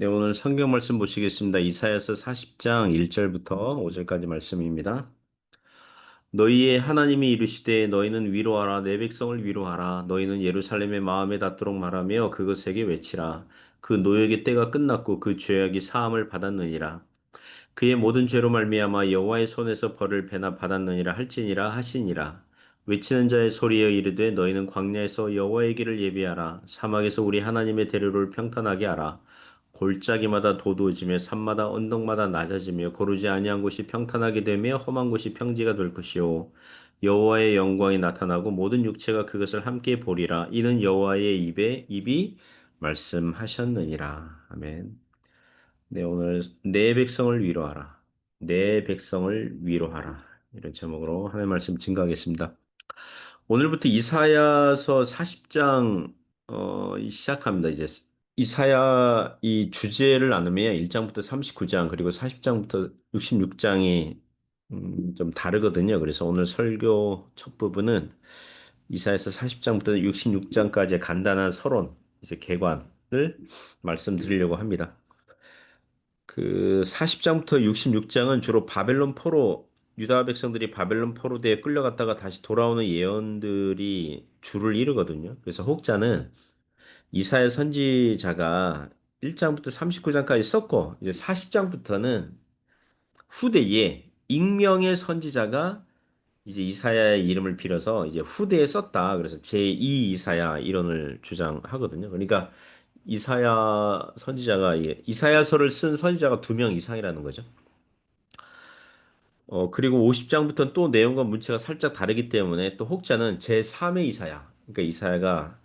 네, 오늘 성경 말씀 보시겠습니다. 이사야서 40장 1절부터 5절까지 말씀입니다. 너희의 하나님이 이르시되 너희는 위로하라 내 백성을 위로하라 너희는 예루살렘의 마음에 닿도록 말하며 그것에게 외치라 그 노역의 때가 끝났고 그 죄악이 사함을 받았느니라 그의 모든 죄로 말미암아 여호와의 손에서 벌을 배나 받았느니라 할지니라 하시니라. 외치는 자의 소리여 이르되 너희는 광야에서 여호와의 길을 예비하라. 사막에서 우리 하나님의 대로를 평탄하게 하라. 골짜기마다 도두어지며 산마다 언덕마다 낮아지며 고르지 아니한 곳이 평탄하게 되며 험한 곳이 평지가 될 것이요 여호와의 영광이 나타나고 모든 육체가 그것을 함께 보리라. 이는 여호와의 입이 말씀하셨느니라. 아멘. 네, 오늘 내 백성을 위로하라. 내 백성을 위로하라. 이런 제목으로 하나님 말씀 증거하겠습니다. 오늘부터 이사야서 40장 시작합니다. 이제 이사야 이 주제를 나누면 1장부터 39장 그리고 40장부터 66장이 좀 다르거든요. 그래서 오늘 설교 첫 부분은 이사야서 40장부터 66장까지의 간단한 서론, 이제 개관을 말씀드리려고 합니다. 그 40장부터 66장은 주로 바벨론 포로 유다 백성들이 바벨론 포로대에 끌려갔다가 다시 돌아오는 예언들이 주를 이루거든요. 그래서 혹자는 이사야 선지자가 1장부터 39장까지 썼고 이제 40장부터는 후대에 익명의 선지자가 이제 이사야의 이름을 빌어서 이제 후대에 썼다. 그래서 제2 이사야 이론을 주장하거든요. 그러니까 이사야 선지자가 이사야서를 쓴 선지자가 두 명 이상이라는 거죠. 그리고 50장부터는 또 내용과 문체가 살짝 다르기 때문에 또 혹자는 제3의 이사야. 그러니까 이사야가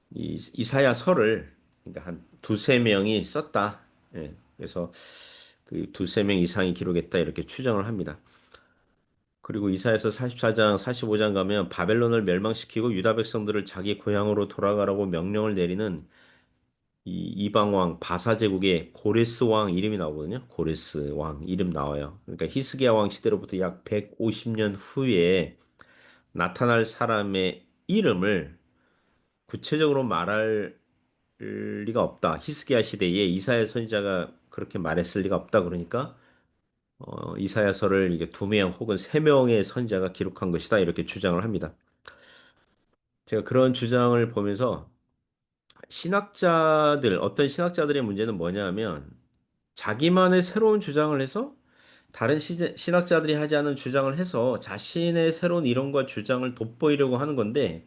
이사야서를 그러니까 한 두세 명이 썼다. 예. 그래서 그 두세 명 이상이 기록했다 이렇게 추정을 합니다. 그리고 이사야서 44장, 45장 가면 바벨론을 멸망시키고 유다 백성들을 자기 고향으로 돌아가라고 명령을 내리는 이 이방 왕 바사 제국의 고레스 왕 이름이 나오거든요. 고레스 왕 이름 나와요. 그러니까 히스기야 왕 시대로부터 약 150년 후에 나타날 사람의 이름을 구체적으로 말할 리가 없다. 히스기야 시대에 이사야 선지자가 그렇게 말했을 리가 없다. 그러니까 이사야서를 이게 두 명 혹은 세 명의 선지자가 기록한 것이다. 이렇게 주장을 합니다. 제가 그런 주장을 보면서 어떤 신학자들의 문제는 뭐냐면 자기만의 새로운 주장을 해서 다른 신학자들이 하지 않은 주장을 해서 자신의 새로운 이론과 주장을 돋보이려고 하는 건데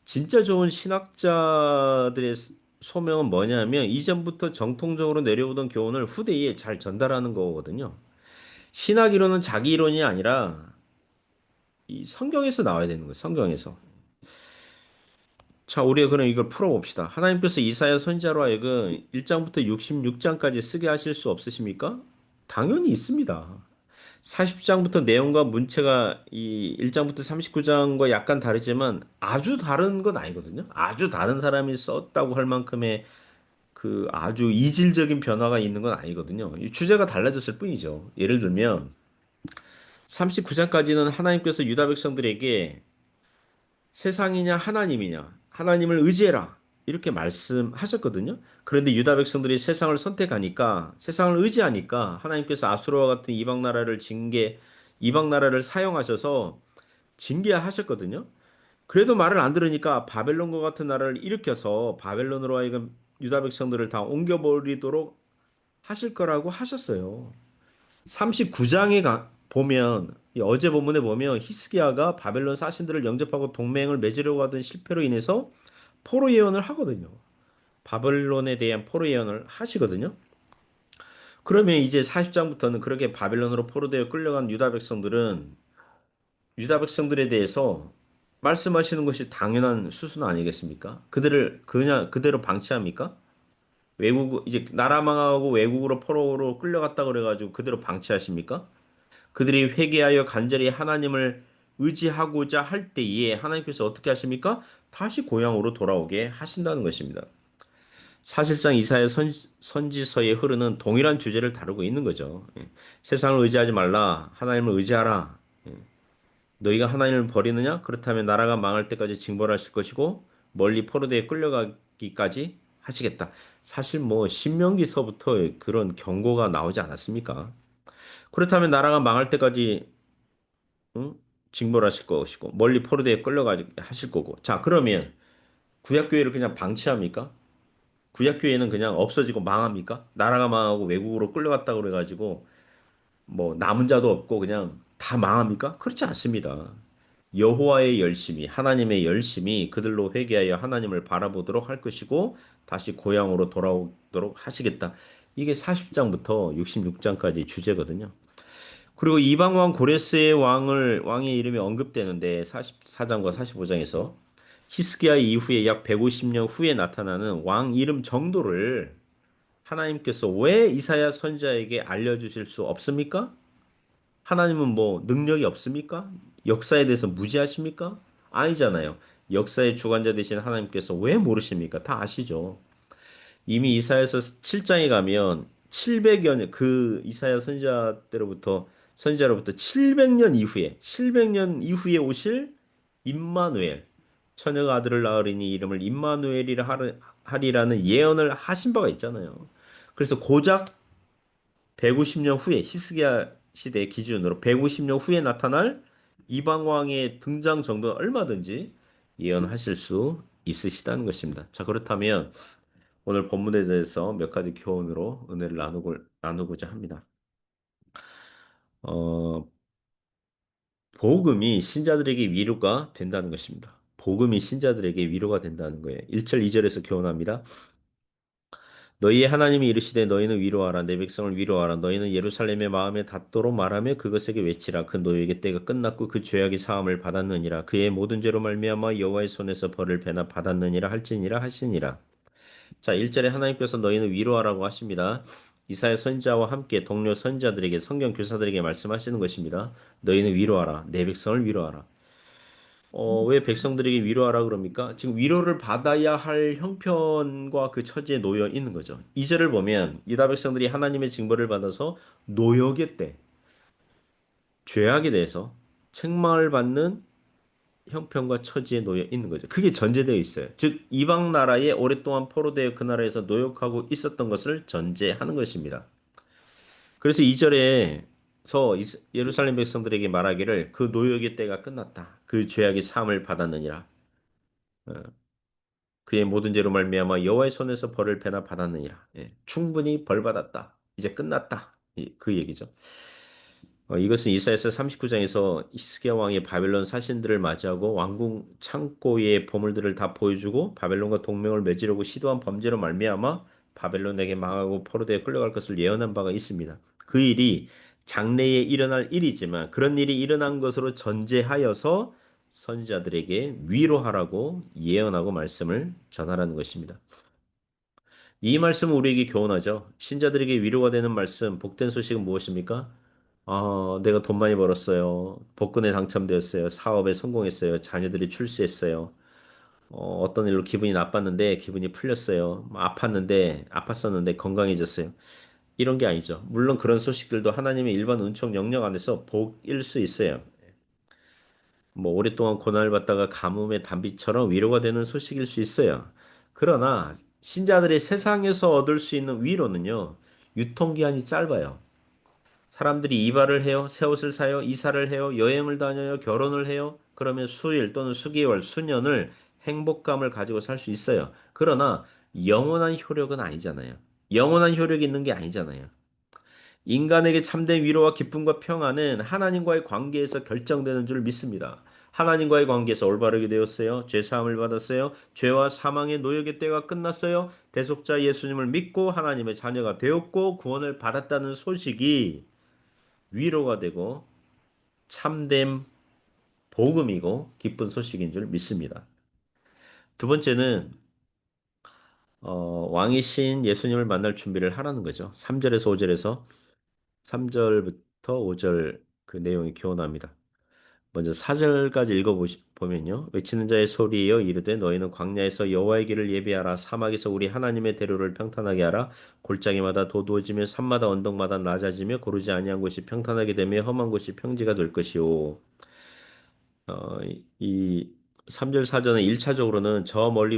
진짜 좋은 신학자들의 소명은 뭐냐면 이전부터 정통적으로 내려오던 교훈을 후대에 잘 전달하는 거거든요. 신학 이론은 자기 이론이 아니라 이 성경에서 나와야 되는 거예요. 성경에서. 자, 우리가 그럼 이걸 풀어봅시다. 하나님께서 이사야 선지자로 하여금 1장부터 66장까지 쓰게 하실 수 없으십니까? 당연히 있습니다. 40장부터 내용과 문체가 이 1장부터 39장과 약간 다르지만 아주 다른 건 아니거든요. 아주 다른 사람이 썼다고 할 만큼의 그 아주 이질적인 변화가 있는 건 아니거든요. 이 주제가 달라졌을 뿐이죠. 예를 들면 39장까지는 하나님께서 유다 백성들에게 세상이냐 하나님이냐 하나님을 의지해라 이렇게 말씀하셨거든요. 그런데 유다 백성들이 세상을 선택하니까 세상을 의지하니까 하나님께서 아수르와 같은 이방 나라를 사용하셔서 징계하셨거든요. 그래도 말을 안 들으니까 바벨론과 같은 나라를 일으켜서 바벨론으로 하여금 유다 백성들을 다 옮겨버리도록 하실 거라고 하셨어요. 39장에 보면 이 어제 본문에 보면 히스기야가 바벨론 사신들을 영접하고 동맹을 맺으려고 하던 실패로 인해서 포로 예언을 하거든요. 바벨론에 대한 포로 예언을 하시거든요. 그러면 이제 40장부터는 그렇게 바벨론으로 포로되어 끌려간 유다 백성들에 대해서 말씀하시는 것이 당연한 수순 아니겠습니까? 그들을 그냥 그대로 방치합니까? 이제 나라 망하고 외국으로 포로로 끌려갔다 그래가지고 그대로 방치하십니까? 그들이 회개하여 간절히 하나님을 의지하고자 할 때에 하나님께서 어떻게 하십니까? 다시 고향으로 돌아오게 하신다는 것입니다. 사실상 이사야 선지서에 흐르는 동일한 주제를 다루고 있는 거죠. 예. 세상을 의지하지 말라. 하나님을 의지하라. 예. 너희가 하나님을 버리느냐? 그렇다면 나라가 망할 때까지 징벌하실 것이고 멀리 포로대에 끌려가기까지 하시겠다. 사실 뭐 신명기서부터 그런 경고가 나오지 않았습니까? 그렇다면 나라가 망할 때까지 응? 징벌하실 것이고 멀리 포로되에 끌려가지고 하실 거고. 자, 그러면 구약교회를 그냥 방치합니까? 구약교회는 그냥 없어지고 망합니까? 나라가 망하고 외국으로 끌려갔다 그래가지고 뭐 남은 자도 없고 그냥 다 망합니까? 그렇지 않습니다. 여호와의 열심히, 하나님의 열심히 그들로 회개하여 하나님을 바라보도록 할 것이고 다시 고향으로 돌아오도록 하시겠다. 이게 40장부터 66장까지 주제거든요. 그리고 이방 왕 고레스의 왕의 이름이 언급되는데 44장과 45장에서 히스기야 이후에 약 150년 후에 나타나는 왕 이름 정도를 하나님께서 왜 이사야 선지자에게 알려주실 수 없습니까? 하나님은 뭐 능력이 없습니까? 역사에 대해서 무지하십니까? 아니잖아요. 역사의 주관자 되신 하나님께서 왜 모르십니까? 다 아시죠. 이미 이사야서 7장에 가면 700여 년, 그 이사야 선지자로부터 700년 이후에 오실 임마누엘, 처녀가 아들을 낳으리니 이름을 임마누엘이라 하리라는 예언을 하신 바가 있잖아요. 그래서 고작 150년 후에 히스기야 시대 기준으로 150년 후에 나타날 이방 왕의 등장 정도는 얼마든지 예언하실 수 있으시다는 것입니다. 자, 그렇다면 오늘 본문에 대해서 몇 가지 교훈으로 은혜를 나누고자 합니다. 어, 복음이 신자들에게 위로가 된다는 것입니다. 복음이 신자들에게 위로가 된다는 거예요. 1절, 2절에서 교훈합니다. 너희의 하나님이 이르시되 너희는 위로하라 내 백성을 위로하라 너희는 예루살렘의 마음에 닿도록 말하며 그것에게 외치라 그 노예의 때가 끝났고 그 죄악이 사함을 받았느니라 그의 모든 죄로 말미암아 여호와의 손에서 벌을 배나 받았느니라 할지니라 하시니라. 자, 1절에 하나님께서 너희는 위로하라고 하십니다. 이사야 선지자와 함께 동료 선지자들에게 성경 교사들에게 말씀하시는 것입니다. 너희는 위로하라. 내 백성을 위로하라. 왜 백성들에게 위로하라 그럽니까? 지금 위로를 받아야 할 형편과 그 처지에 놓여 있는 거죠. 2절을 보면 유다 백성들이 하나님의 징벌을 받아서 노역의 때, 죄악에 대해서 책망을 받는 형편과 처지에 놓여 있는 거죠. 그게 전제되어 있어요. 즉 이방 나라에 오랫동안 포로되어 그 나라에서 노역하고 있었던 것을 전제하는 것입니다. 그래서 2절에서 예루살렘 백성들에게 말하기를 그 노역의 때가 끝났다. 그 죄악이 사함을 받았느니라. 어, 그의 모든 죄로 말미암아 여호와의 손에서 벌을 배나 받았느니라. 예, 충분히 벌 받았다. 이제 끝났다. 그 얘기죠. 이것은 이사야서 39장에서 히스기야 왕이 바벨론 사신들을 맞이하고 왕궁 창고의 보물들을 다 보여주고 바벨론과 동맹을 맺으려고 시도한 범죄로 말미암아 바벨론에게 망하고 포로되어 끌려갈 것을 예언한 바가 있습니다. 그 일이 장래에 일어날 일이지만 그런 일이 일어난 것으로 전제하여서 선지자들에게 위로하라고 예언하고 말씀을 전하라는 것입니다. 이 말씀은 우리에게 교훈하죠. 신자들에게 위로가 되는 말씀, 복된 소식은 무엇입니까? 내가 돈 많이 벌었어요. 복권에 당첨되었어요. 사업에 성공했어요. 자녀들이 출세했어요. 어떤 일로 기분이 나빴는데 기분이 풀렸어요. 뭐 아팠었는데 건강해졌어요. 이런 게 아니죠. 물론 그런 소식들도 하나님의 일반 은총 영역 안에서 복일 수 있어요. 뭐 오랫동안 고난을 받다가 가뭄의 단비처럼 위로가 되는 소식일 수 있어요. 그러나 신자들이 세상에서 얻을 수 있는 위로는요, 유통기한이 짧아요. 사람들이 이발을 해요, 새 옷을 사요, 이사를 해요, 여행을 다녀요, 결혼을 해요. 그러면 수일 또는 수개월, 수년을 행복감을 가지고 살 수 있어요. 그러나 영원한 효력은 아니잖아요. 영원한 효력이 있는 게 아니잖아요. 인간에게 참된 위로와 기쁨과 평안은 하나님과의 관계에서 결정되는 줄 믿습니다. 하나님과의 관계에서 올바르게 되었어요. 죄 사함을 받았어요. 죄와 사망의 노역의 때가 끝났어요. 대속자 예수님을 믿고 하나님의 자녀가 되었고 구원을 받았다는 소식이 위로가 되고 참된 복음이고 기쁜 소식인 줄 믿습니다. 두 번째는 왕이신 예수님을 만날 준비를 하라는 거죠. 3절에서 5절에서 3절부터 5절 그 내용이 교훈합니다. 먼저 4절까지 읽어보면요. 외치는 자의 소리여 이르되 너희는 광야에서 여호와의 길을 예비하라. 사막에서 우리 하나님의 대로를 평탄하게 하라. 골짜기마다 도두어지며 산마다 언덕마다 낮아지며 고르지 아니한 곳이 평탄하게 되며 험한 곳이 평지가 될 것이요. 이 3절 4절은 1차적으로는 저 멀리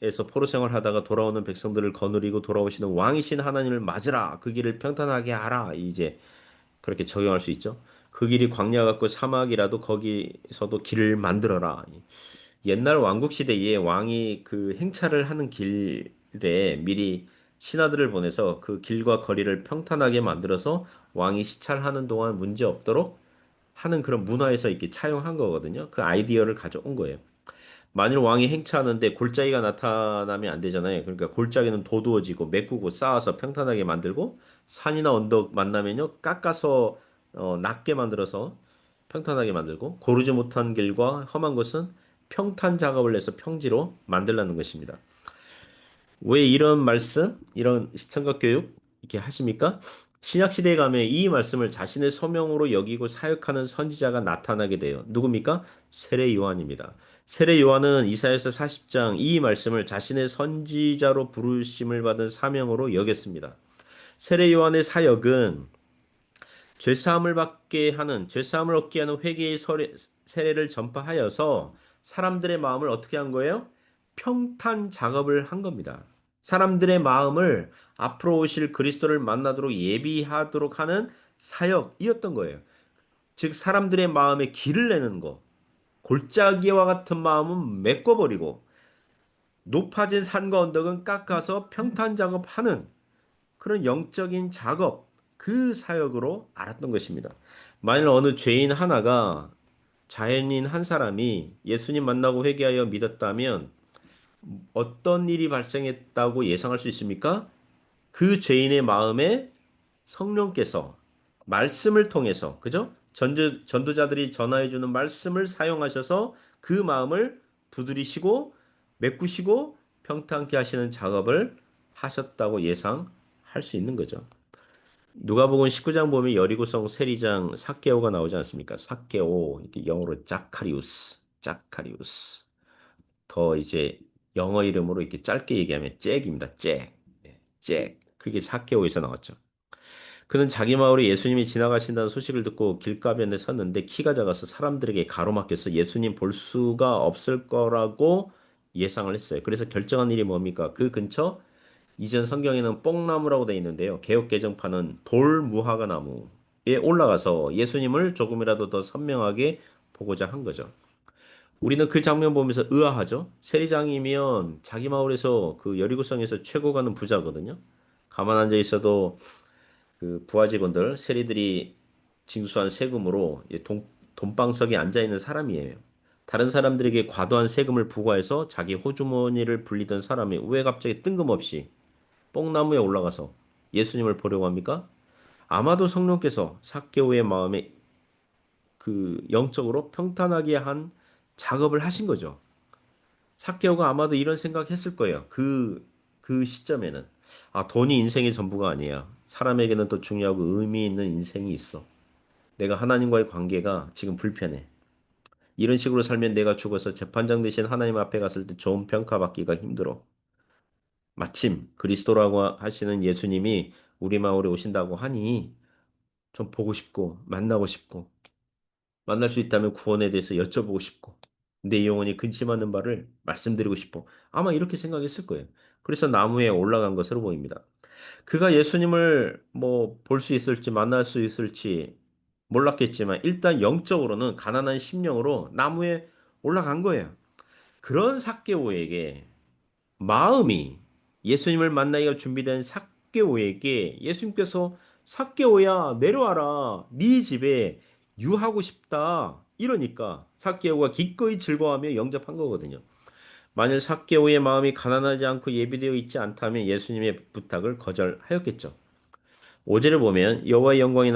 에서 포로 생활하다가 돌아오는 백성들을 거느리고 돌아오시는 왕이신 하나님을 맞으라. 그 길을 평탄하게 하라. 이제 그렇게 적용할 수 있죠. 그 길이 광야 같고 사막이라도 거기서도 길을 만들어라. 옛날 왕국 시대에 왕이 그 행차를 하는 길에 미리 신하들을 보내서 그 길과 거리를 평탄하게 만들어서 왕이 시찰하는 동안 문제 없도록 하는 그런 문화에서 이렇게 차용한 거거든요. 그 아이디어를 가져온 거예요. 만일 왕이 행차하는데 골짜기가 나타나면 안 되잖아요. 그러니까 골짜기는 도두어지고 메꾸고 쌓아서 평탄하게 만들고 산이나 언덕 만나면요 깎아서 낮게 만들어서 평탄하게 만들고 고르지 못한 길과 험한 곳은 평탄 작업을 해서 평지로 만들라는 것입니다. 왜 이런 말씀, 이런 시청각 교육 이렇게 하십니까? 신약 시대에 가면 이 말씀을 자신의 소명으로 여기고 사역하는 선지자가 나타나게 돼요. 누굽니까? 세례 요한입니다. 세례 요한은 이사야서 40장 이 말씀을 자신의 선지자로 부르심을 받은 사명으로 여겼습니다. 세례 요한의 사역은 죄사함을 얻게 하는 회개의 세례를 전파하여서 사람들의 마음을 어떻게 한 거예요? 평탄 작업을 한 겁니다. 사람들의 마음을 앞으로 오실 그리스도를 만나도록 예비하도록 하는 사역이었던 거예요. 즉 사람들의 마음에 길을 내는 거. 골짜기와 같은 마음은 메꿔버리고 높아진 산과 언덕은 깎아서 평탄 작업하는 그런 영적인 작업, 그 사역으로 알았던 것입니다. 만일 어느 죄인 하나가 자연인 한 사람이 예수님 만나고 회개하여 믿었다면 어떤 일이 발생했다고 예상할 수 있습니까? 그 죄인의 마음에 성령께서 말씀을 통해서, 그죠? 전도자들이 전하해주는 말씀을 사용하셔서 그 마음을 두드리시고 메꾸시고 평탄케 하시는 작업을 하셨다고 예상할 수 있는 거죠. 누가복음 19장 보면 여리고성 세리장 삭개오가 나오지 않습니까? 삭개오 이렇게 영어로 짜카리우스 더 이제 영어 이름으로 이렇게 짧게 얘기하면 잭입니다. 잭. 네, 잭. 그게 삭개오에서 나왔죠. 그는 자기 마을에 예수님이 지나가신다는 소식을 듣고 길가변에 섰는데 키가 작아서 사람들에게 가로막혀서 예수님 볼 수가 없을 거라고 예상을 했어요. 그래서 결정한 일이 뭡니까? 그 근처 이전 성경에는 뽕나무라고 되어 있는데요. 개역 개정판은 돌무화과 나무에 올라가서 예수님을 조금이라도 더 선명하게 보고자 한 거죠. 우리는 그 장면 보면서 의아하죠. 세리장이면 자기 마을에서 그 여리고성에서 최고 가는 부자거든요. 가만 앉아 있어도 그 부하 직원들, 세리들이 징수한 세금으로 돈방석에 앉아 있는 사람이에요. 다른 사람들에게 과도한 세금을 부과해서 자기 호주머니를 불리던 사람이 왜 갑자기 뜬금없이 뽕나무에 올라가서 예수님을 보려고 합니까? 아마도 성령께서 삭개오의 마음에 그 영적으로 평탄하게 한 작업을 하신 거죠. 삭개오가 아마도 이런 생각했을 거예요. 그 시점에는. 아, 돈이 인생의 전부가 아니야. 사람에게는 더 중요하고 의미 있는 인생이 있어. 내가 하나님과의 관계가 지금 불편해. 이런 식으로 살면 내가 죽어서 재판장 대신 하나님 앞에 갔을 때 좋은 평가받기가 힘들어. 마침 그리스도라고 하시는 예수님이 우리 마을에 오신다고 하니 좀 보고 싶고 만나고 싶고 만날 수 있다면 구원에 대해서 여쭤보고 싶고 내 영혼이 근심하는 바를 말씀드리고 싶어. 아마 이렇게 생각했을 거예요. 그래서 나무에 올라간 것으로 보입니다. 그가 예수님을 뭐 볼 수 있을지 만날 수 있을지 몰랐겠지만 일단 영적으로는 가난한 심령으로 나무에 올라간 거예요. 그런 삭개오에게 마음이 예수님을 만나기가 준비된 삭개오에게 예수님께서 삭개오야 내려와라 네 집에 유하고 싶다 이러니까 삭개오가 기꺼이 즐거워하며 영접한 거거든요. 만일 삭개오의 마음이 가난하지 않고 예비되어 있지 않다면 예수님의 부탁을 거절하였겠죠. 5절을 보면 여호와의 영광이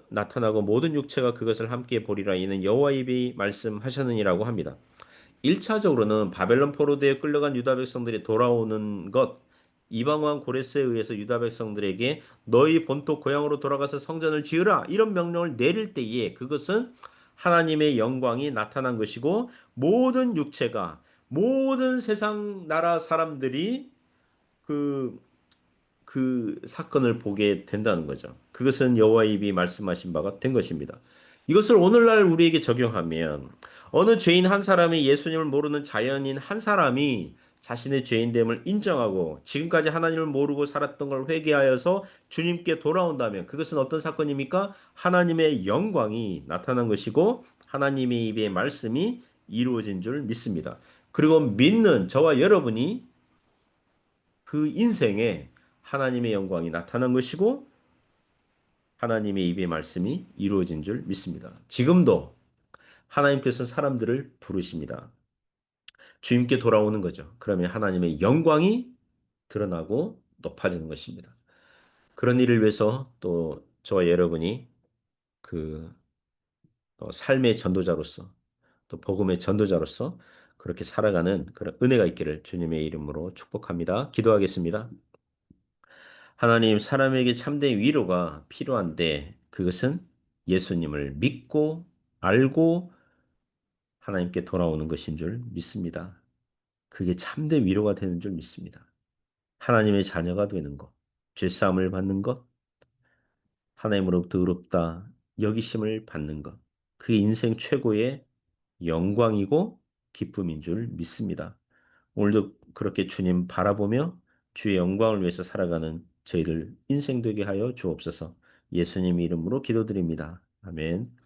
나타나고 모든 육체가 그것을 함께 보리라 이는 여호와의 입이 말씀하셨느니라고 합니다. 1차적으로는 바벨론 포로대에 끌려간 유다 백성들이 돌아오는 것, 이방 왕 고레스에 의해서 유다 백성들에게 너희 본토 고향으로 돌아가서 성전을 지으라 이런 명령을 내릴 때에 그것은 하나님의 영광이 나타난 것이고 모든 육체가 모든 세상 나라 사람들이 그 그 사건을 보게 된다는 거죠. 그것은 여호와의 입이 말씀하신 바가 된 것입니다. 이것을 오늘날 우리에게 적용하면 어느 죄인 한 사람이 예수님을 모르는 자연인 한 사람이 자신의 죄인됨을 인정하고 지금까지 하나님을 모르고 살았던 걸 회개하여서 주님께 돌아온다면 그것은 어떤 사건입니까? 하나님의 영광이 나타난 것이고 하나님의 입의 말씀이 이루어진 줄 믿습니다. 그리고 믿는 저와 여러분이 그 인생에 하나님의 영광이 나타난 것이고 하나님의 입의 말씀이 이루어진 줄 믿습니다. 지금도 하나님께서 사람들을 부르십니다. 주님께 돌아오는 거죠. 그러면 하나님의 영광이 드러나고 높아지는 것입니다. 그런 일을 위해서 또 저와 여러분이 그 삶의 전도자로서 또 복음의 전도자로서 그렇게 살아가는 그런 은혜가 있기를 주님의 이름으로 축복합니다. 기도하겠습니다. 하나님, 사람에게 참된 위로가 필요한데 그것은 예수님을 믿고 알고 하나님께 돌아오는 것인 줄 믿습니다. 그게 참된 위로가 되는 줄 믿습니다. 하나님의 자녀가 되는 것, 죄사함을 받는 것, 하나님으로부터 의롭다 여기심을 받는 것, 그게 인생 최고의 영광이고 기쁨인 줄 믿습니다. 오늘도 그렇게 주님 바라보며 주의 영광을 위해서 살아가는 저희들 인생 되게 하여 주옵소서. 예수님 이름으로 기도드립니다. 아멘.